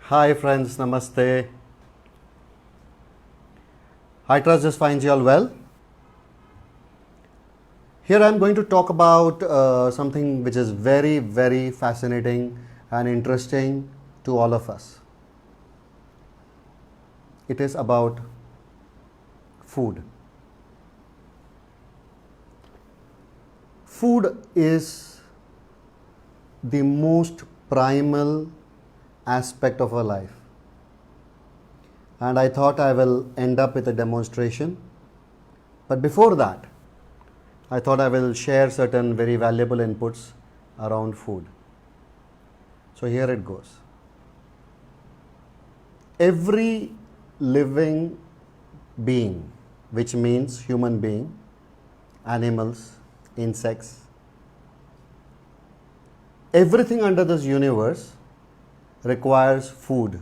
Hi friends, namaste. I trust this finds you all well. Here I am going to talk about something which is very, very fascinating and interesting to all of us. It is about food. Food is the most primal aspect of our life, and I thought I will end up with a demonstration, but before that I thought I will share certain very valuable inputs around food. So here it goes. Every living being, which means human being, animals, insects, everything under this universe requires food,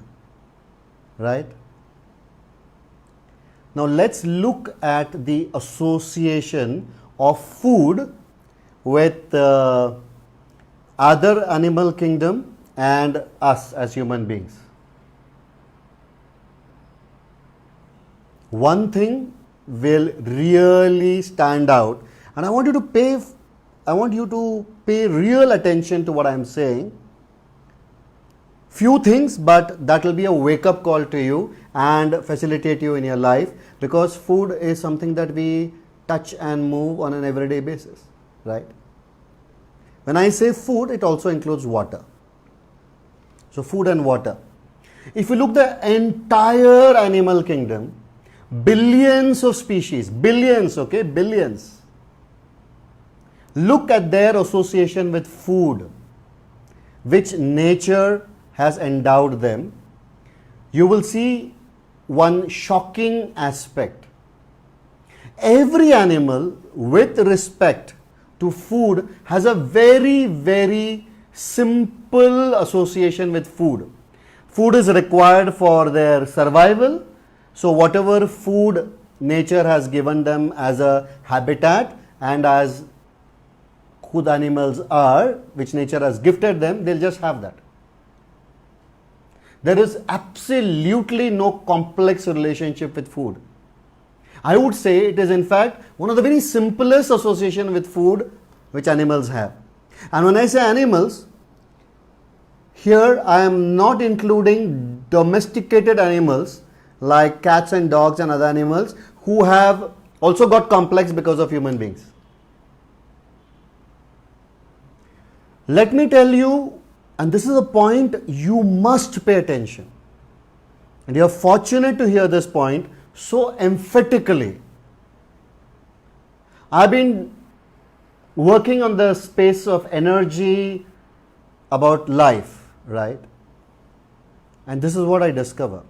right? Now let's look at the association of food with other animal kingdom and us as human beings. One thing will really stand out, and I want you to pay real attention to what I am saying. Few things, but that will be a wake-up call to you and facilitate you in your life, because food is something that we touch and move on an everyday basis, right? When I say food, it also includes water. So food and water. If you look the entire animal kingdom, billions of species, billions, okay, billions. Look at their association with food, which nature has endowed them. You will see one shocking aspect. Every animal with respect to food has a very, very simple association with food. Food is required for their survival. So whatever food nature has given them as a habitat, and as who the animals are, which nature has gifted them, they'll just have that. There is absolutely no complex relationship with food. I would say it is in fact one of the very simplest association with food which animals have. And when I say animals, here I am not including domesticated animals like cats and dogs and other animals who have also got complex because of human beings. Let me tell you, and this is a point you must pay attention, and you are fortunate to hear this point so emphatically. I've been working on the space of energy about life, right? And this is what I discover.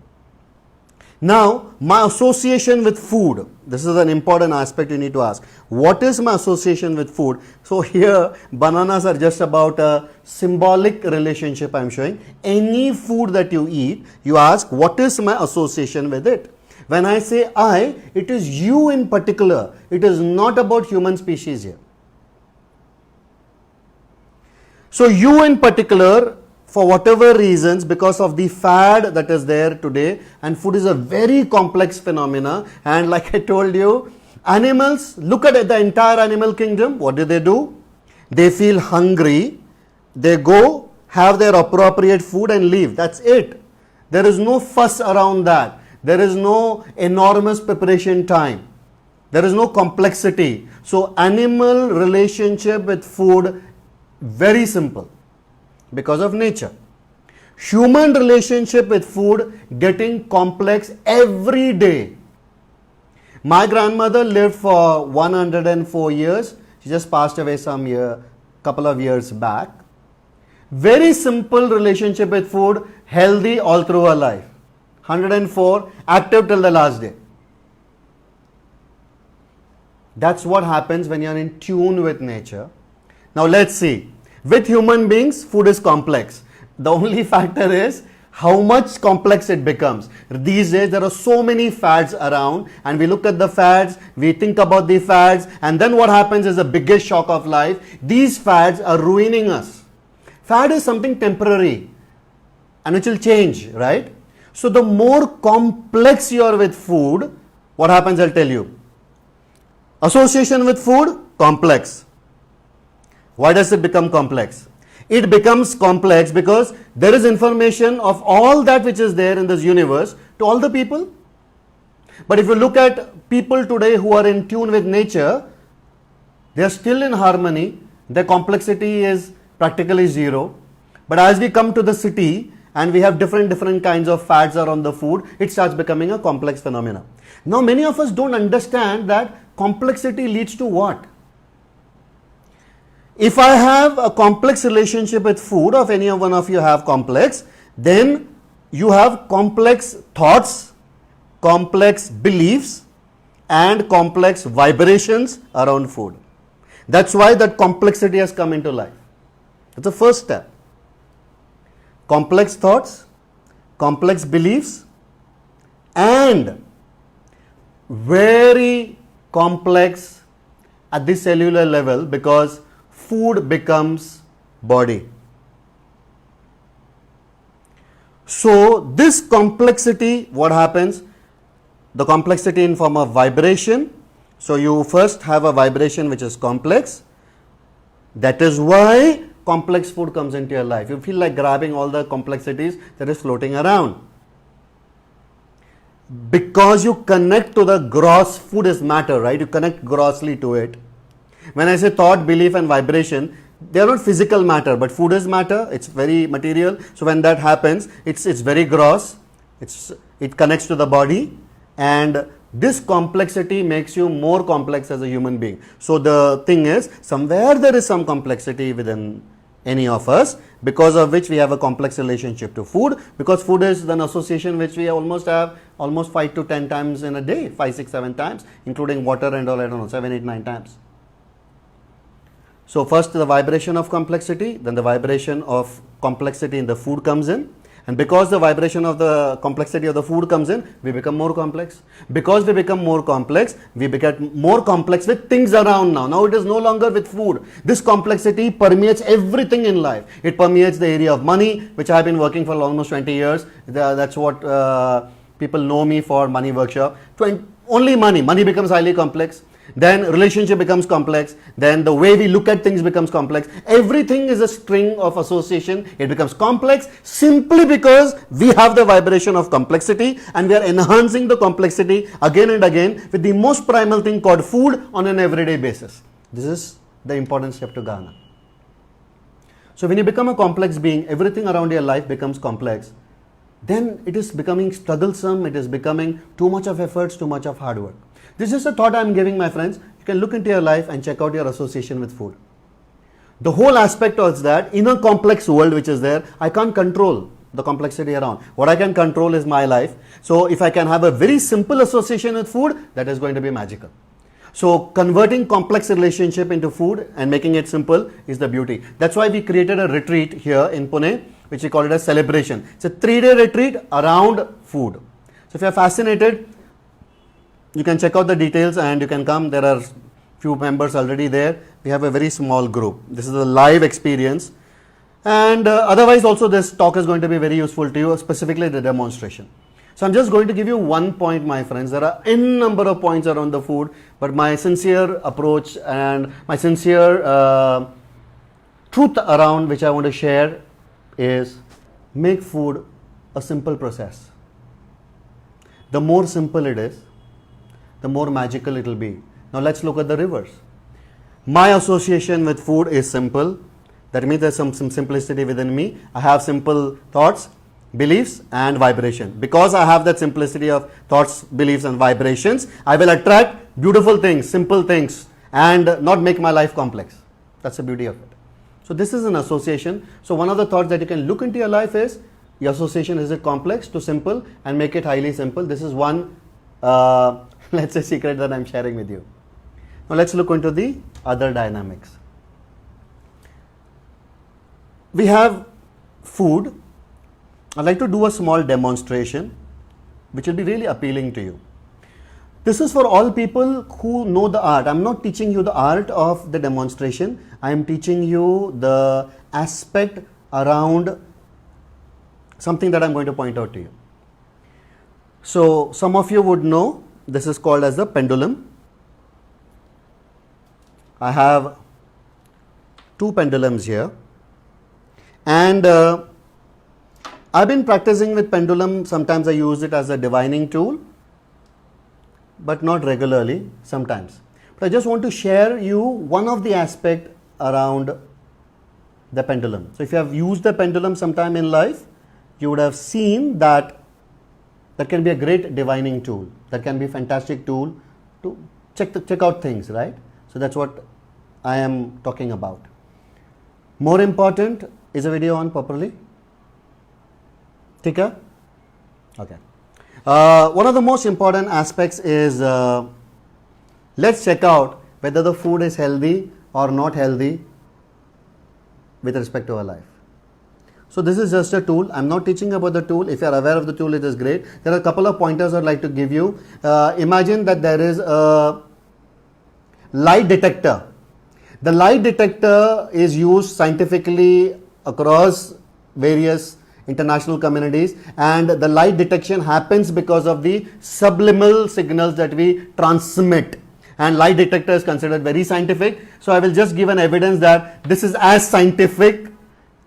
Now, my association with food, this is an important aspect you need to ask. What is my association with food? So here, bananas are just about a symbolic relationship I am showing. Any food that you eat, you ask, what is my association with it? When I say I, it is you in particular. It is not about human species here. So you in particular, for whatever reasons, because of the fad that is there today, and food is a very complex phenomena, and like I told you, animals, look at the entire animal kingdom, what do? They feel hungry, they go, have their appropriate food and leave, that's it. There is no fuss around that, there is no enormous preparation time, there is no complexity. So animal relationship with food, very simple. Because of nature. Human relationship with food getting complex every day. My grandmother lived for 104 years. She just passed away couple of years back. Very simple relationship with food, healthy all through her life. 104, active till the last day. That's what happens when you are in tune with nature. Now let's see. With human beings, food is complex. The only factor is how much complex it becomes. These days, there are so many fads around, and we look at the fads, we think about the fads, and then what happens is the biggest shock of life. These fads are ruining us. Fad is something temporary. and which will change, right? So the more complex you are with food, what happens, I'll tell you. Association with food, complex. Why does it become complex? It becomes complex because there is information of all that which is there in this universe to all the people. But if you look at people today who are in tune with nature, they are still in harmony. Their complexity is practically zero. But as we come to the city and we have different kinds of fads around the food, it starts becoming a complex phenomena. Now many of us don't understand that complexity leads to what? If I have a complex relationship with food, or if any one of you have complex, then you have complex thoughts, complex beliefs and complex vibrations around food. That's why that complexity has come into life. That's the first step. Complex thoughts, complex beliefs and very complex at the cellular level, because food becomes body. So this complexity, what happens? The complexity in form of vibration. So you first have a vibration which is complex. That is why complex food comes into your life. You feel like grabbing all the complexities that is floating around. Because you connect to the gross, food is matter, right? You connect grossly to it. When I say thought, belief and vibration, they are not physical matter, but food is matter. It's very material. So when that happens, it's very gross. It connects to the body, and this complexity makes you more complex as a human being. So the thing is, somewhere there is some complexity within any of us, because of which we have a complex relationship to food, because food is an association which we almost have 5 to 10 times in a day, 5, 6, 7 times, including water and all, I don't know, 7, 8, 9 times. So first the vibration of complexity, then the vibration of complexity in the food comes in, and because the vibration of the complexity of the food comes in, we become more complex. Because we become more complex, we become more complex with things around now. Now it is no longer with food. This complexity permeates everything in life. It permeates the area of money, which I have been working for almost 20 years. That's what people know me for, money workshop. Only money. Money becomes highly complex. Then relationship becomes complex. Then the way we look at things becomes complex. Everything is a string of association. It becomes complex simply because we have the vibration of complexity, and we are enhancing the complexity again and again with the most primal thing called food on an everyday basis. This is the important step to garner. So when you become a complex being, everything around your life becomes complex. Then it is becoming strugglesome. It is becoming too much of efforts, too much of hard work. This is a thought I am giving, my friends. You can look into your life and check out your association with food. The whole aspect is that in a complex world which is there, I can't control the complexity around. What I can control is my life. So if I can have a very simple association with food, that is going to be magical. So converting complex relationship into food and making it simple is the beauty. That's why we created a retreat here in Pune, which we call it a celebration. It's a 3-day retreat around food. So if you are fascinated, you can check out the details and you can come. There are few members already there. We have a very small group. This is a live experience. And otherwise also this talk is going to be very useful to you, specifically the demonstration. So I'm just going to give you one point, my friends. There are n number of points around the food, but my sincere approach and my sincere truth around which I want to share is make food a simple process. The more simple it is, the more magical it will be. Now let's look at the reverse. My association with food is simple. That means there's some simplicity within me. I have simple thoughts, beliefs and vibration. Because I have that simplicity of thoughts, beliefs and vibrations, I will attract beautiful things, simple things, and not make my life complex. That's the beauty of it. So this is an association. So one of the thoughts that you can look into your life is, your association, is it complex to simple, and make it highly simple. This is one let's say secret that I'm sharing with you. Now let's look into the other dynamics. We have food. I'd like to do a small demonstration which will be really appealing to you. This is for all people who know the art. I'm not teaching you the art of the demonstration. I am teaching you the aspect around something that I'm going to point out to you. So some of you would know this is called as the pendulum. I have two pendulums here, and I've been practicing with pendulum. Sometimes I use it as a divining tool, but not regularly, sometimes. But I just want to share you one of the aspect around the pendulum. So if you have used the pendulum sometime in life, you would have seen that that can be a great divining tool. That can be a fantastic tool to check out things, right? So that's what I am talking about. More important, is the video on properly? Tika? Okay. One of the most important aspects is let's check out whether the food is healthy or not healthy with respect to our life. So this is just a tool. I'm not teaching about the tool. If you are aware of the tool, it is great. There are a couple of pointers I'd like to give you. Imagine that there is a light detector. The light detector is used scientifically across various international communities, and the light detection happens because of the subliminal signals that we transmit, and light detector is considered very scientific. So I will just give an evidence that this is as scientific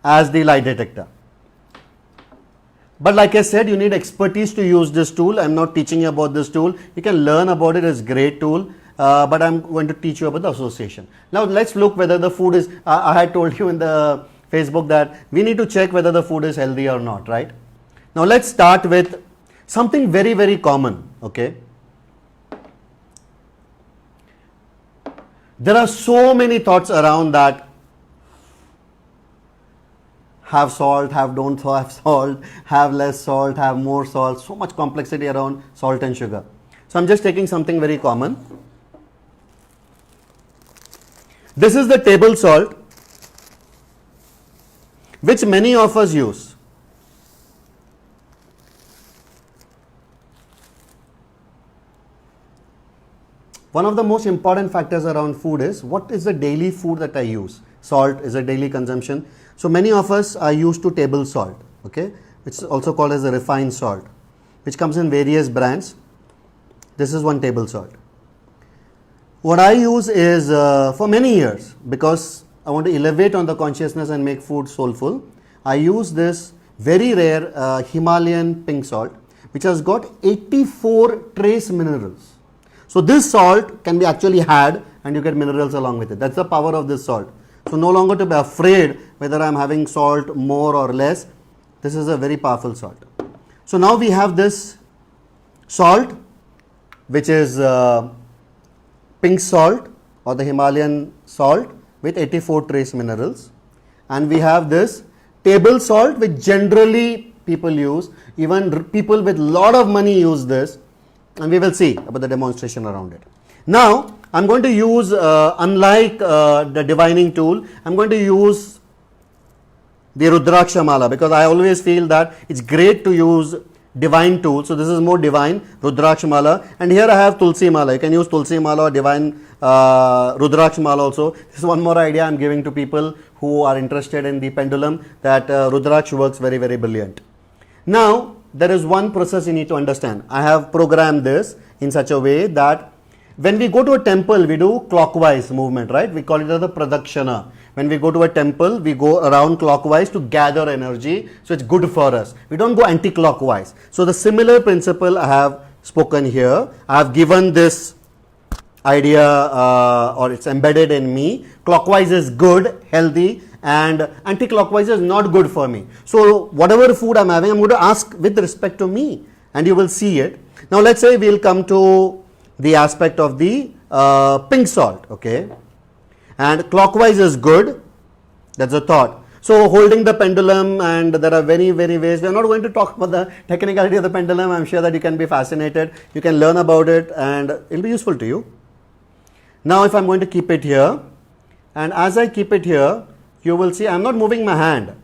as the light detector. But like I said, you need expertise to use this tool. I'm not teaching you about this tool. You can learn about it. It's a great tool. But I'm going to teach you about the association. Now let's look whether the food is, I had told you in the Facebook that we need to check whether the food is healthy or not, right? Now let's start with something very, very common, okay? There are so many thoughts around that have salt, don't have salt, have less salt, have more salt, so much complexity around salt and sugar. So I'm just taking something very common. This is the table salt, which many of us use. One of the most important factors around food is what is the daily food that I use. Salt is a daily consumption. So many of us are used to table salt, okay, which is also called as a refined salt, which comes in various brands. This is one table salt. What I use is for many years, because I want to elevate on the consciousness and make food soulful, I use this very rare Himalayan pink salt, which has got 84 trace minerals. So this salt can be actually had and you get minerals along with it. That's the power of this salt. So no longer to be afraid whether I'm having salt more or less. This is a very powerful salt. So now we have this salt, which is pink salt or the Himalayan salt with 84 trace minerals, and we have this table salt which generally people use. Even people with lot of money use this, and we will see about the demonstration around it. Now I'm going to use unlike the divining tool, I'm going to use the Rudraksha Mala, because I always feel that it's great to use divine tool. So this is more divine, Rudraksha Mala, and here I have Tulsi Mala. You can use Tulsi Mala or divine Rudraksha Mala also. This is one more idea I'm giving to people who are interested in the pendulum, that Rudraksha works very, very brilliant. Now there is one process you need to understand. I have programmed this in such a way that when we go to a temple, we do clockwise movement, right? We call it as the pradakshana. When we go to a temple, we go around clockwise to gather energy. So it's good for us. We don't go anti-clockwise. So the similar principle I have spoken here. I have given this idea or it's embedded in me. Clockwise is good, healthy, and anti-clockwise is not good for me. So whatever food I'm having, I'm going to ask with respect to me, and you will see it. Now let's say we'll come to the aspect of the pink salt, okay, and clockwise is good. That's a thought. So holding the pendulum, and there are very ways. We are not going to talk about the technicality of the pendulum. I'm sure that you can be fascinated. You can learn about it and it will be useful to you. Now if I'm going to keep it here, and as I keep it here, you will see I'm not moving my hand.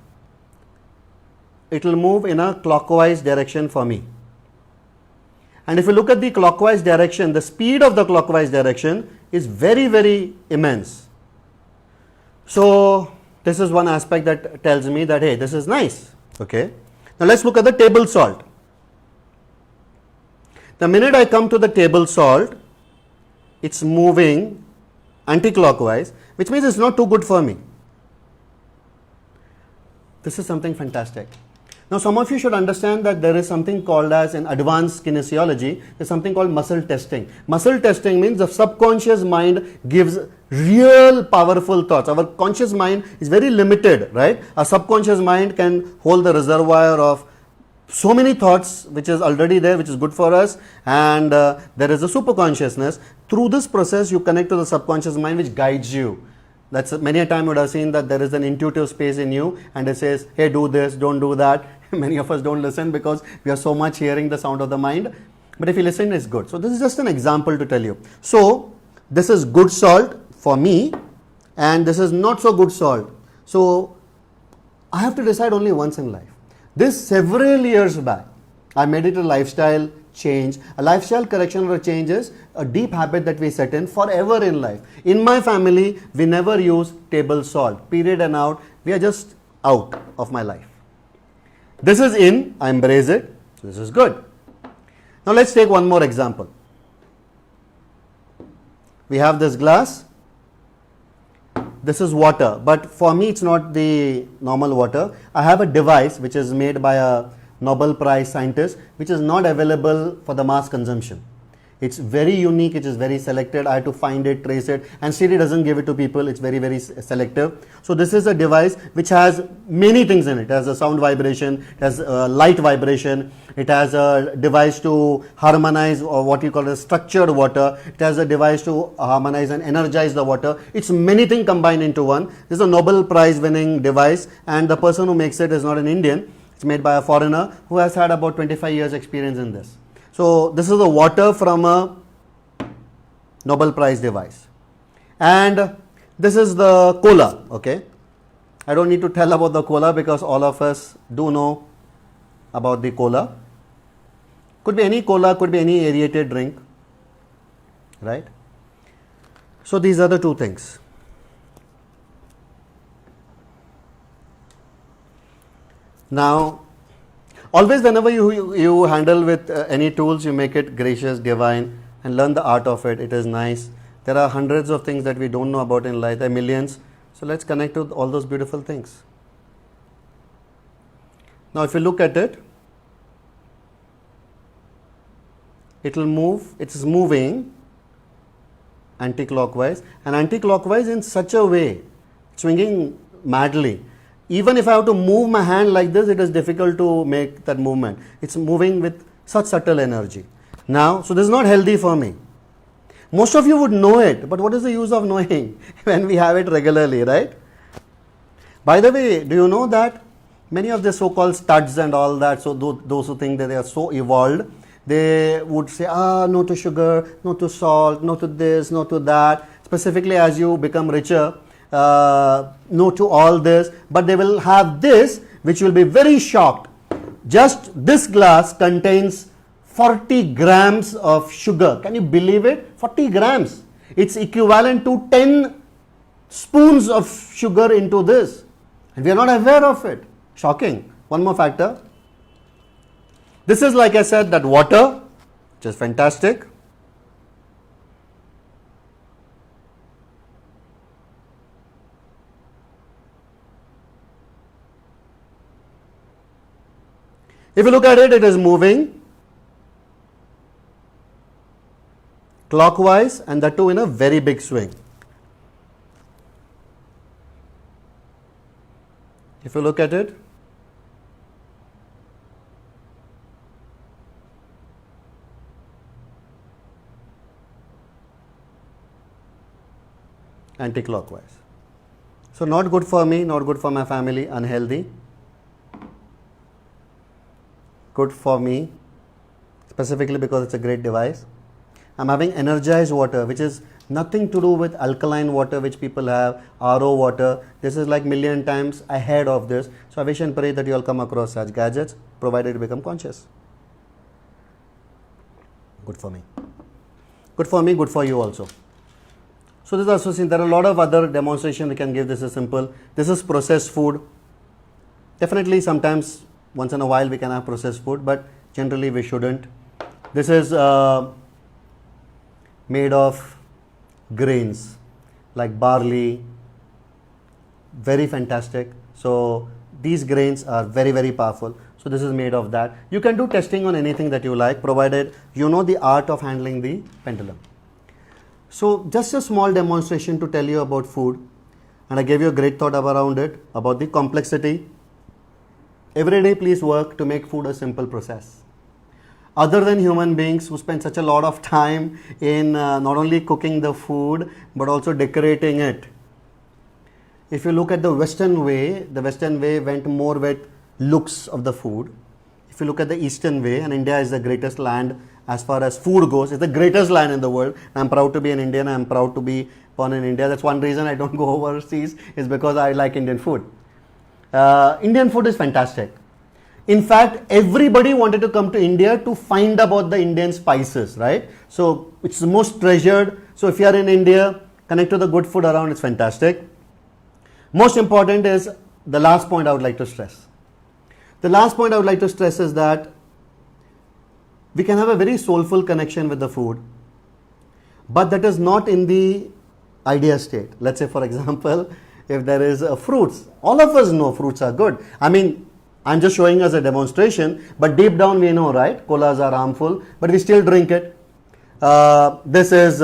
It will move in a clockwise direction for me. And if you look at the clockwise direction, the speed of the clockwise direction is very immense. So this is one aspect that tells me that, hey, this is nice. Okay. Now let's look at the table salt. The minute I come to the table salt, it's moving anti-clockwise, which means it's not too good for me. This is something fantastic. Now some of you should understand that there is something called as, in advanced kinesiology, there's something called muscle testing. Muscle testing means the subconscious mind gives real powerful thoughts. Our conscious mind is very limited, right? Our subconscious mind can hold the reservoir of so many thoughts which is already there, which is good for us, and there is a super consciousness. Through this process you connect to the subconscious mind which guides you. That's many a time you would have seen that there is an intuitive space in you and it says, hey, do this, don't do that. Many of us don't listen because we are so much hearing the sound of the mind, but if you listen, it's good. So this is just an example to tell you. So this is good salt for me and this is not so good salt. So I have to decide only once in life. This several years back, I made it a lifestyle change. A lifestyle correction or change is a deep habit that we set in forever in life. In my family, we never use table salt, period and out. We are just out of my life. This is in, I embrace it, so this is good. Now let's take one more example. We have this glass. This is water, but for me it's not the normal water. I have a device which is made by a Nobel Prize scientist, which is not available for the mass consumption. It's very unique, it is very selected. I had to find it, trace it, and Siri doesn't give it to people. It's very, very selective. So this is a device which has many things in it. It has a sound vibration, it has a light vibration, it has a device to harmonize, or what you call a structured water. It has a device to harmonize and energize the water. It's many things combined into one. This is a Nobel Prize winning device, and the person who makes it is not an Indian. It's made by a foreigner who has had about 25 years experience in this. So this is the water from a Nobel Prize device, and this is the cola. Okay, I don't need to tell about the cola because all of us do know about the cola. Could be any cola, could be any aerated drink, right? So these are the two things. Now, always whenever you handle with any tools, you make it gracious, divine, and learn the art of it. It is nice. There are hundreds of things that we don't know about in life. There are millions. So let's connect with all those beautiful things. Now if you look at it, it will move. It is moving anti-clockwise, and anti-clockwise in such a way, swinging madly. Even if I have to move my hand like this, it is difficult to make that movement. It's moving with such subtle energy. Now, so this is not healthy for me. Most of you would know it, but what is the use of knowing when we have it regularly, right? By the way, do you know that many of the so-called studs and all that, so those who think that they are so evolved, they would say, no to sugar, no to salt, no to this, no to that. Specifically as you become richer, no to all this, but they will have this, which will be very shocked. Just this glass contains 40 grams of sugar. Can you believe it? 40 grams. It's equivalent to 10 spoons of sugar into this, and we are not aware of it. Shocking. One more factor. This is, like I said, that water, which is fantastic. If you look at it, it is moving clockwise, and that too in a very big swing. If you look at it, anti-clockwise. So not good for me, not good for my family, unhealthy. Good for me, specifically because it's a great device. I'm having energized water, which is nothing to do with alkaline water which people have, RO water. This is like million times ahead of this. So I wish and pray that you all come across such gadgets, provided you become conscious. Good for me. Good for me, good for you also. So this is association. There are a lot of other demonstrations we can give. This is simple. This is processed food. Definitely sometimes once in a while we can have processed food, but generally we shouldn't. This is made of grains like barley, very fantastic. So these grains are very, very powerful. So this is made of that. You can do testing on anything that you like, provided you know the art of handling the pendulum. So just a small demonstration to tell you about food, and I gave you a great thought around it, about the complexity. Every day please work to make food a simple process. Other than human beings who spend such a lot of time in not only cooking the food but also decorating it. If you look at the Western way went more with looks of the food. If you look at the Eastern way, and India is the greatest land as far as food goes, it's the greatest land in the world. I'm proud to be an Indian, I'm proud to be born in India. That's one reason I don't go overseas, is because I like Indian food. Indian food is fantastic. In fact, everybody wanted to come to India to find about the Indian spices, right? So it's the most treasured. So if you are in India, connect to the good food around, it's fantastic. Most important is the last point I would like to stress. The last point I would like to stress is that we can have a very soulful connection with the food, but that is not in the idea state. Let's say, for example, if there is fruits, all of us know fruits are good. I mean, I'm just showing us a demonstration, but deep down we know, right? Colas are harmful, but we still drink it. This is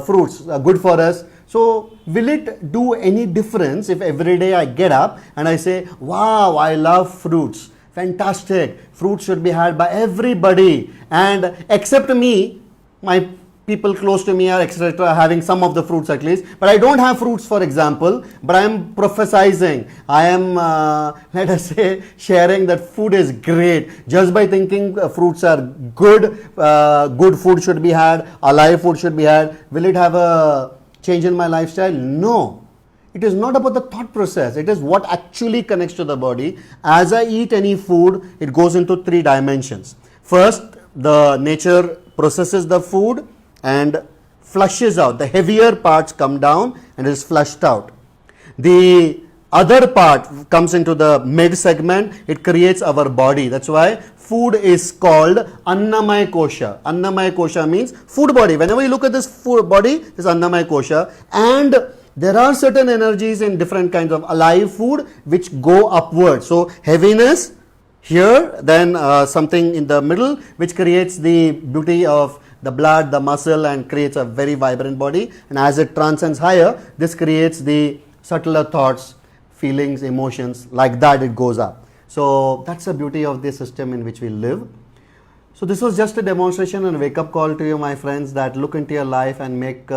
fruits, good for us. So will it do any difference if every day I get up and I say, wow, I love fruits, fantastic, fruits should be had by everybody, and except me, my people close to me are etc. having some of the fruits at least, but I don't have fruits, for example, but I am prophesizing, I am let us say sharing that food is great just by thinking fruits are good, good food should be had, alive food should be had. Will it have a change in my lifestyle? No. It is not about the thought process. It is what actually connects to the body. As I eat any food, it goes into three dimensions. First, the nature processes the food and flushes out. The heavier parts come down and is flushed out. The other part comes into the mid segment. It creates our body. That's why food is called Annamaya Kosha. Annamaya Kosha means food body. Whenever you look at this food body, this is Annamaya Kosha, and there are certain energies in different kinds of alive food which go upward. So heaviness here, then something in the middle which creates the beauty of the blood, the muscle, and creates a very vibrant body. And as it transcends higher, this creates the subtler thoughts, feelings, emotions. Like that it goes up. So that's the beauty of this system in which we live. So this was just a demonstration and wake up call to you, my friends, that look into your life and make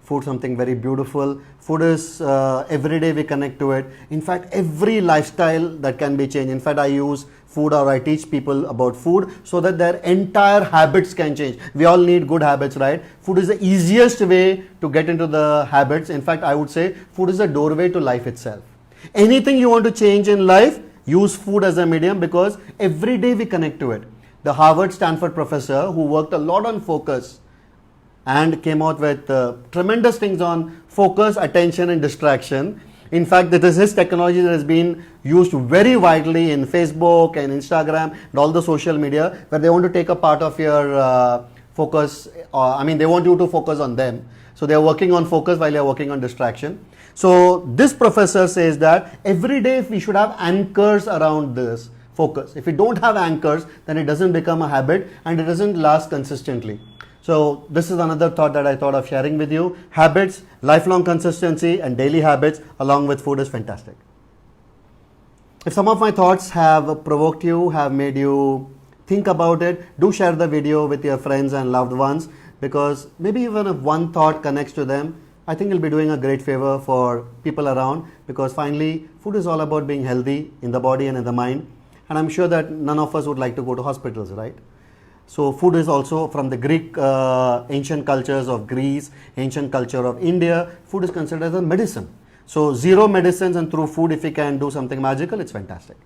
food something very beautiful. Food is every day we connect to it. In fact, every lifestyle that can be changed. In fact, I use food, or I teach people about food so that their entire habits can change. We all need good habits, right? Food is the easiest way to get into the habits. In fact, I would say food is a doorway to life itself. Anything you want to change in life, use food as a medium, because every day we connect to it. The Harvard Stanford professor who worked a lot on focus and came out with tremendous things on focus, attention and distraction. In fact, that is his technology that has been used very widely in Facebook and Instagram and all the social media, where they want to take a part of your focus. They want you to focus on them. So they are working on focus while you are working on distraction. So this professor says that every day we should have anchors around this focus. If we don't have anchors, then it doesn't become a habit and it doesn't last consistently. So this is another thought that I thought of sharing with you. Habits, lifelong consistency and daily habits along with food is fantastic. If some of my thoughts have provoked you, have made you think about it, do share the video with your friends and loved ones, because maybe even if one thought connects to them, I think you'll be doing a great favor for people around, because finally food is all about being healthy in the body and in the mind. And I'm sure that none of us would like to go to hospitals, right? So food is also from the Greek ancient cultures of Greece, ancient culture of India, food is considered as a medicine. So zero medicines, and through food if we can do something magical, it's fantastic.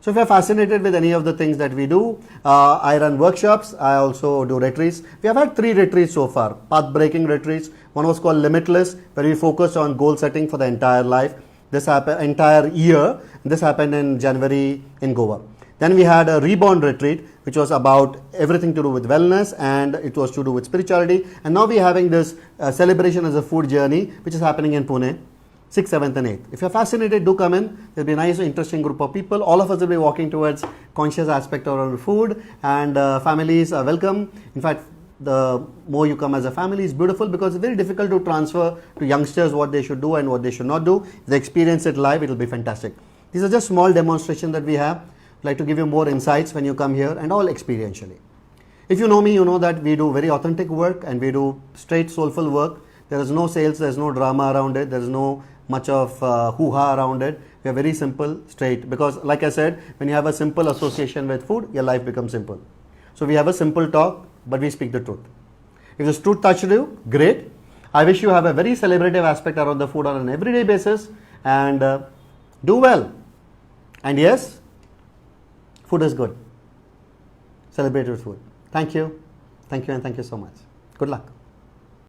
So if you're fascinated with any of the things that we do, I run workshops, I also do retreats. We have had 3 retreats so far, path-breaking retreats. One was called Limitless, where we focused on goal setting for the entire life. This happened entire year. This happened in January in Goa. Then we had a reborn retreat, which was about everything to do with wellness, and it was to do with spirituality. And now we're having this celebration as a food journey, which is happening in Pune, 6th, 7th and 8th. If you're fascinated, do come in. There'll be a nice, interesting group of people. All of us will be walking towards conscious aspect around food, and families are welcome. In fact, the more you come as a family is beautiful, because it's very difficult to transfer to youngsters what they should do and what they should not do. If they experience it live, it will be fantastic. These are just small demonstrations that we have. I'd like to give you more insights when you come here, and all experientially. If you know me, you know that we do very authentic work and we do straight soulful work. There is no sales, there is no drama around it, there is no much of hoo-ha around it. We are very simple, straight, because like I said, when you have a simple association with food, your life becomes simple. So we have a simple talk, but we speak the truth. If this truth touched you, great. I wish you have a very celebrative aspect around the food on an everyday basis, and do well. And yes, food is good. Celebrate with food. Thank you. Thank you, and thank you so much. Good luck.